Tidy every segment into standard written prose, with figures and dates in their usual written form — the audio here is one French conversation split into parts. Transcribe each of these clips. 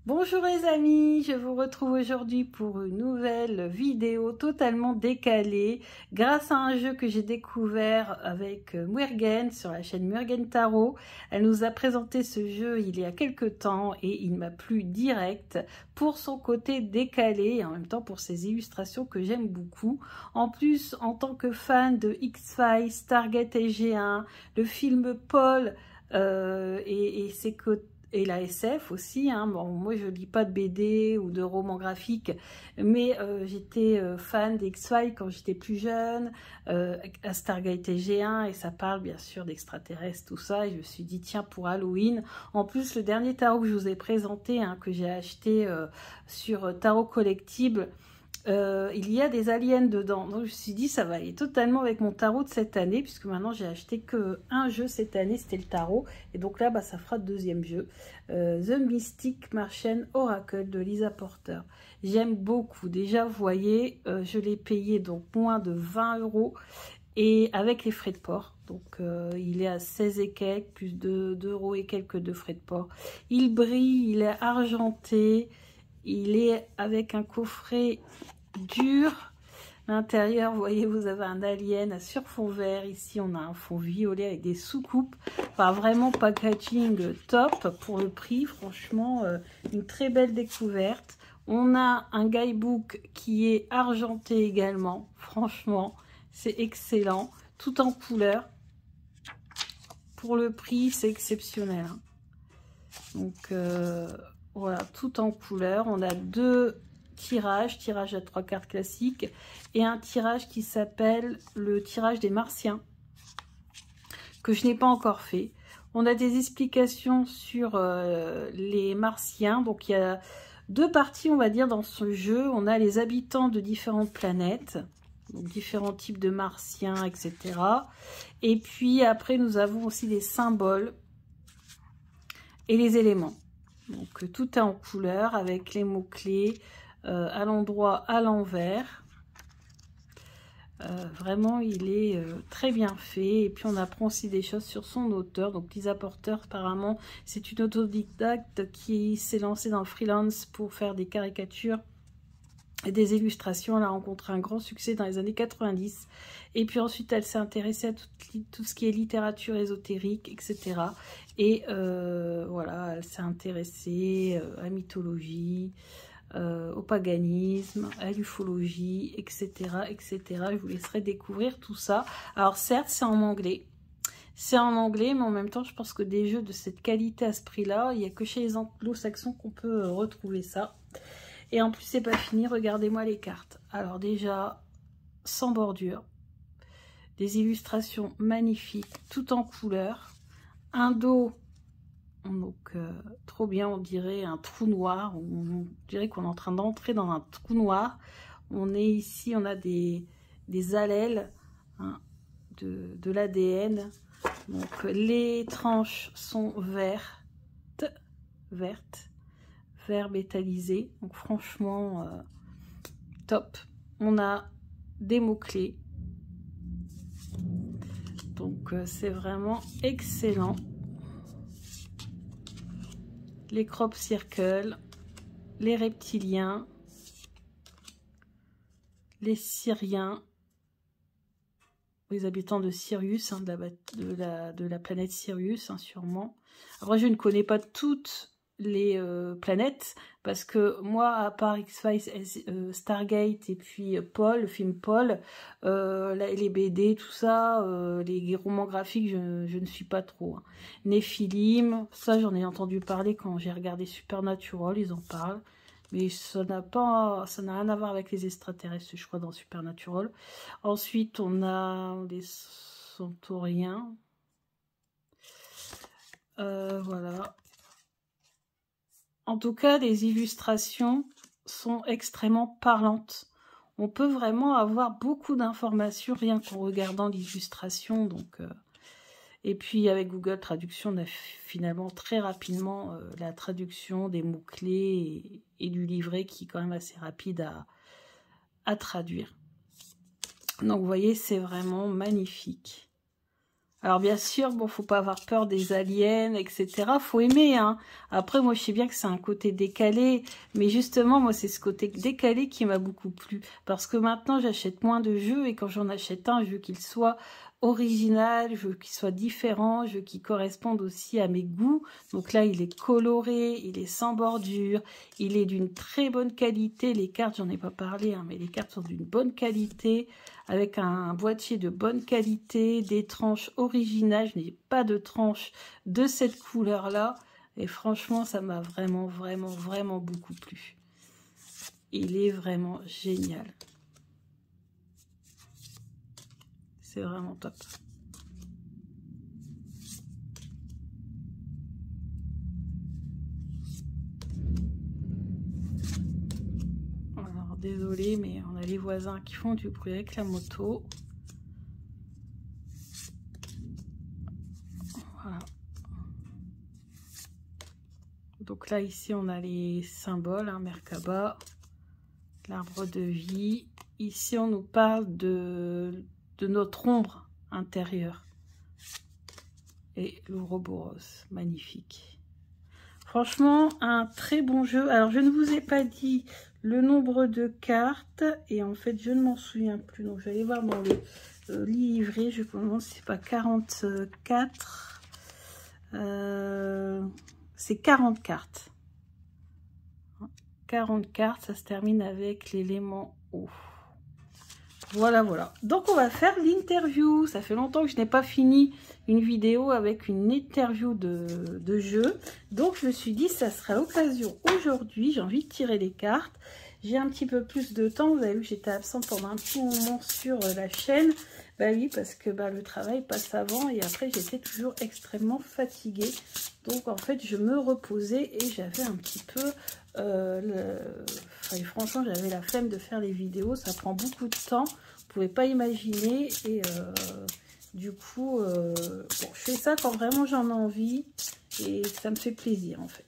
Bonjour les amis, je vous retrouve aujourd'hui pour une nouvelle vidéo totalement décalée grâce à un jeu que j'ai découvert avec Muergen sur la chaîne Muergen Tarot. Elle nous a présenté ce jeu il y a quelques temps et il m'a plu direct pour son côté décalé et en même temps pour ses illustrations que j'aime beaucoup. En plus, en tant que fan de X-Files, Stargate SG1, le film Paul et ses côtés, et la SF aussi, hein. Bon, moi je lis pas de BD ou de romans graphiques, mais j'étais fan d'X-Files quand j'étais plus jeune, à Stargate SG1, et ça parle bien sûr d'extraterrestres, tout ça, et je me suis dit tiens, pour Halloween, en plus le dernier tarot que je vous ai présenté, hein, que j'ai acheté sur Tarot Collectible, il y a des aliens dedans, donc je me suis dit ça va aller totalement avec mon tarot de cette année, puisque maintenant j'ai acheté que un jeu cette année, c'était le tarot, et donc là bah, ça fera le deuxième jeu, The Mystic Martian Oracle de Lisa Porter. J'aime beaucoup, déjà vous voyez, je l'ai payé donc moins de 20 € et avec les frais de port, donc il est à 16 et quelques, plus de 2 € et quelques de frais de port. Il brille, il est argenté, il est avec un coffret dur. L'intérieur, vous voyez, vous avez un alien sur fond vert. Ici, on a un fond violet avec des sous-coupes. Enfin, vraiment packaging top pour le prix. Franchement, une très belle découverte. On a un guidebook qui est argenté également. Franchement, c'est excellent. Tout en couleur. Pour le prix, c'est exceptionnel. Donc, voilà, tout en couleur. On a deux tirage à 3 cartes classiques et un tirage qui s'appelle le tirage des Martiens, que je n'ai pas encore fait. On a des explications sur les Martiens, donc il y a deux parties on va dire dans ce jeu. On a les habitants de différentes planètes, donc différents types de Martiens, etc. Et puis après nous avons aussi les symboles et les éléments. Donc tout est en couleur avec les mots-clés, à l'endroit, à l'envers. Vraiment, il est très bien fait. Et puis, on apprend aussi des choses sur son auteur. Donc, Lisa Porter, apparemment, c'est une autodidacte qui s'est lancée dans le freelance pour faire des caricatures et des illustrations. Elle a rencontré un grand succès dans les années 90. Et puis ensuite, elle s'est intéressée à tout ce qui est littérature ésotérique, etc. Et voilà, elle s'est intéressée à la mythologie, au paganisme, à l'ufologie, etc., etc. Je vous laisserai découvrir tout ça. Alors certes, c'est en anglais. C'est en anglais, mais en même temps, je pense que des jeux de cette qualité à ce prix-là, il n'y a que chez les anglo-saxons qu'on peut retrouver ça. Et en plus, c'est pas fini. Regardez-moi les cartes. Alors déjà, sans bordure. Des illustrations magnifiques, tout en couleur. Un dos... Donc, trop bien, on dirait un trou noir. On dirait qu'on est en train d'entrer dans un trou noir. On est ici, on a des allèles, hein, de l'ADN. Donc, les tranches sont vertes, vert métallisé. Donc, franchement, top. On a des mots-clés. Donc, c'est vraiment excellent. Les crop circles, les reptiliens, les Syriens, les habitants de Sirius, hein, de la planète Sirius, hein, sûrement. Après, je ne connais pas toutes les planètes, parce que moi, à part X-Files, Stargate et puis Paul, le film Paul, les BD, tout ça, les romans graphiques, je ne suis pas trop. Hein. Nephilim, ça j'en ai entendu parler quand j'ai regardé Supernatural, ils en parlent. Mais ça n'a rien à voir avec les extraterrestres, je crois, dans Supernatural. Ensuite, on a les centauriens. Voilà. En tout cas, les illustrations sont extrêmement parlantes. On peut vraiment avoir beaucoup d'informations rien qu'en regardant l'illustration. Donc, et puis avec Google Traduction, on a finalement très rapidement la traduction des mots-clés et du livret qui est quand même assez rapide à traduire. Donc vous voyez, c'est vraiment magnifique. Alors bien sûr, bon, faut pas avoir peur des aliens, etc. Faut aimer, hein. Après, moi, je sais bien que c'est un côté décalé, mais justement, moi, c'est ce côté décalé qui m'a beaucoup plu. Parce que maintenant, j'achète moins de jeux, et quand j'en achète un, je veux qu'il soit original, je veux qu'il soit différent, je veux qu'il corresponde aussi à mes goûts. Donc là, il est coloré, il est sans bordure, il est d'une très bonne qualité. Les cartes, j'en ai pas parlé, hein, mais les cartes sont d'une bonne qualité, avec un boîtier de bonne qualité, des tranches originales. Je n'ai pas de tranches de cette couleur-là. Et franchement, ça m'a vraiment, vraiment, vraiment beaucoup plu. Il est vraiment génial. C'est vraiment top. Alors, désolé, mais on a les voisins qui font du bruit avec la moto. Voilà. Donc là, ici, on a les symboles, hein, Merkaba, l'arbre de vie. Ici, on nous parle de notre ombre intérieure. Et l'Ouroboros, magnifique. Franchement, un très bon jeu. Alors, je ne vous ai pas dit le nombre de cartes. Et en fait, je ne m'en souviens plus. Donc, j'allais voir dans le livret. Je commence, c'est pas 44. C'est 40 cartes. 40 cartes, ça se termine avec l'élément eau. Voilà, voilà. Donc, on va faire l'interview. Ça fait longtemps que je n'ai pas fini une vidéo avec une interview de jeu. Donc, je me suis dit, ça sera l'occasion aujourd'hui. J'ai envie de tirer les cartes. J'ai un petit peu plus de temps. Vous avez vu que j'étais absente pendant un petit moment sur la chaîne. Bah oui, parce que le travail passe avant. Et après, j'étais toujours extrêmement fatiguée. Donc, en fait, je me reposais et j'avais un petit peu... Enfin, franchement, j'avais la flemme de faire les vidéos. Ça prend beaucoup de temps. Vous pouvez pas imaginer. Et du coup, bon, je fais ça quand vraiment j'en ai envie. Et ça me fait plaisir, en fait.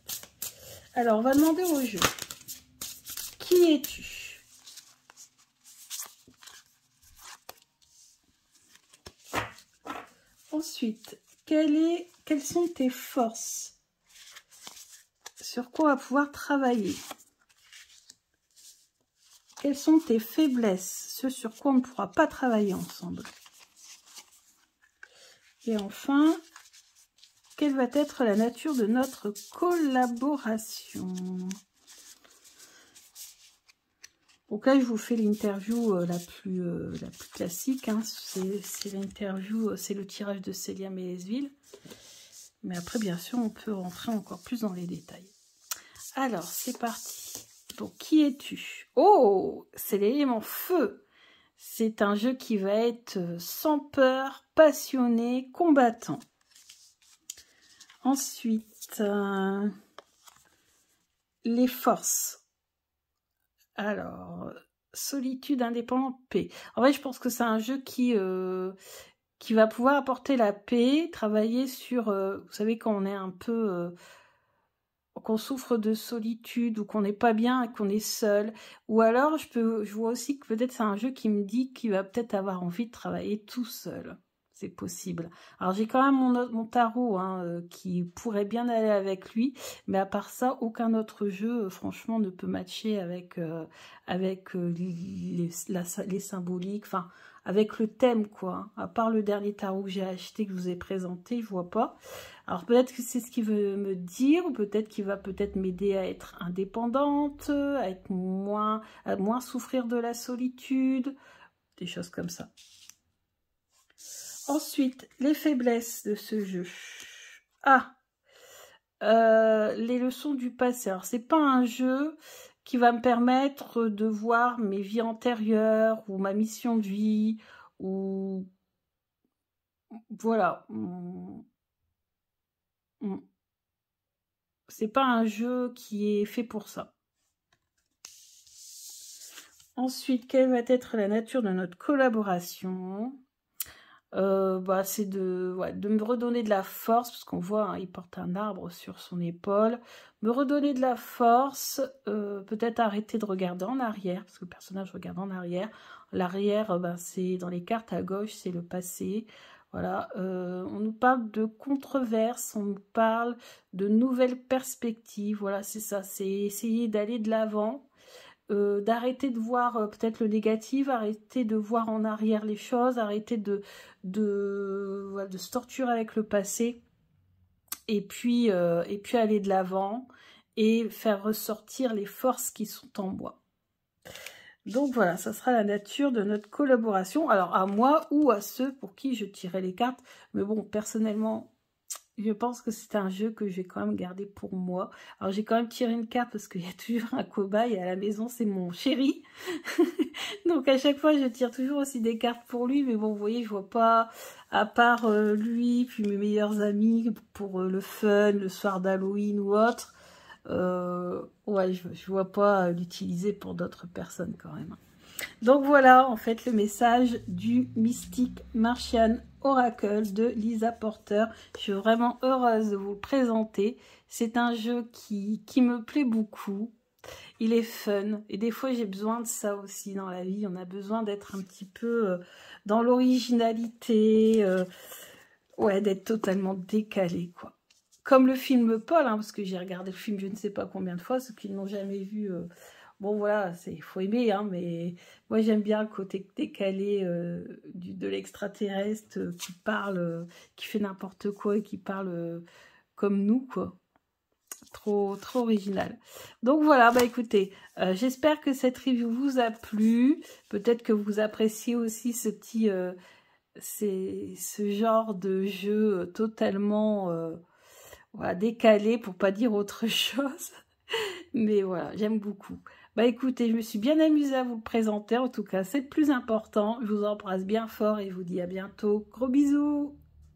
Alors, on va demander au jeu. Qui es-tu? Ensuite, quelles sont tes forces? Sur quoi on va pouvoir travailler? Quelles sont tes faiblesses? Ce sur quoi on ne pourra pas travailler ensemble. Et enfin, quelle va être la nature de notre collaboration? Donc là, je vous fais l'interview la plus classique. Hein. C'est l'interview, c'est le tirage de Célia Mélesville. Mais après, bien sûr, on peut rentrer encore plus dans les détails. Alors, c'est parti. Donc, qui es-tu? Oh, c'est l'élément feu. C'est un jeu qui va être sans peur, passionné, combattant. Ensuite, les forces. Alors, solitude, indépendant, paix. En fait, je pense que c'est un jeu qui va pouvoir apporter la paix, travailler sur, vous savez, quand on est un peu, qu'on souffre de solitude ou qu'on n'est pas bien et qu'on est seul. Ou alors, je vois aussi que peut-être c'est un jeu qui me dit qu'il va peut-être avoir envie de travailler tout seul. C'est possible. Alors, j'ai quand même mon tarot hein, qui pourrait bien aller avec lui. Mais à part ça, aucun autre jeu, franchement, ne peut matcher avec les symboliques. Enfin, avec le thème, quoi. À part le dernier tarot que j'ai acheté, que je vous ai présenté, je vois pas. Alors, peut-être que c'est ce qu'il veut me dire. Ou peut-être qu'il va peut-être m'aider à être indépendante, à moins souffrir de la solitude. Des choses comme ça. Ensuite, les faiblesses de ce jeu. Ah, les leçons du passé. Alors, c'est pas un jeu qui va me permettre de voir mes vies antérieures ou ma mission de vie ou voilà. C'est pas un jeu qui est fait pour ça. Ensuite, quelle va être la nature de notre collaboration? C'est de me redonner de la force, parce qu'on voit, hein, il porte un arbre sur son épaule. Me redonner de la force, peut-être arrêter de regarder en arrière, parce que le personnage regarde en arrière. L'arrière, c'est dans les cartes à gauche, c'est le passé. Voilà, on nous parle de controverses, on nous parle de nouvelles perspectives. Voilà, c'est ça, c'est essayer d'aller de l'avant, d'arrêter de voir peut-être le négatif, arrêter de voir en arrière les choses, arrêter voilà, de se torturer avec le passé, et puis aller de l'avant et faire ressortir les forces qui sont en moi. Donc voilà, ça sera la nature de notre collaboration. Alors à moi ou à ceux pour qui je tirais les cartes. Mais bon, personnellement, je pense que c'est un jeu que je vais quand même garder pour moi. Alors j'ai quand même tiré une carte parce qu'il y a toujours un cobaye à la maison, c'est mon chéri. Donc à chaque fois, je tire toujours aussi des cartes pour lui. Mais bon, vous voyez, je vois pas, à part lui, puis mes meilleurs amis, pour le fun, le soir d'Halloween ou autre. Ouais, je vois pas l'utiliser pour d'autres personnes quand même. Donc voilà, en fait, le message du Mystic Martian Oracle de Lisa Porter. Je suis vraiment heureuse de vous le présenter. C'est un jeu qui me plaît beaucoup. Il est fun. Et des fois, j'ai besoin de ça aussi dans la vie. On a besoin d'être un petit peu dans l'originalité. Ouais, d'être totalement décalé, quoi. Comme le film Paul, hein, parce que j'ai regardé le film je ne sais pas combien de fois, ceux qui ne l'ont jamais vu, bon voilà, il faut aimer, hein, mais moi j'aime bien le côté décalé de l'extraterrestre qui parle, qui fait n'importe quoi et qui parle comme nous, quoi. Trop original. Donc voilà, bah écoutez, j'espère que cette review vous a plu. Peut-être que vous appréciez aussi ce petit, ce genre de jeu totalement... voilà, décalé pour pas dire autre chose. Mais voilà, j'aime beaucoup. Bah écoutez, je me suis bien amusée à vous le présenter. En tout cas, c'est le plus important. Je vous embrasse bien fort et je vous dis à bientôt. Gros bisous!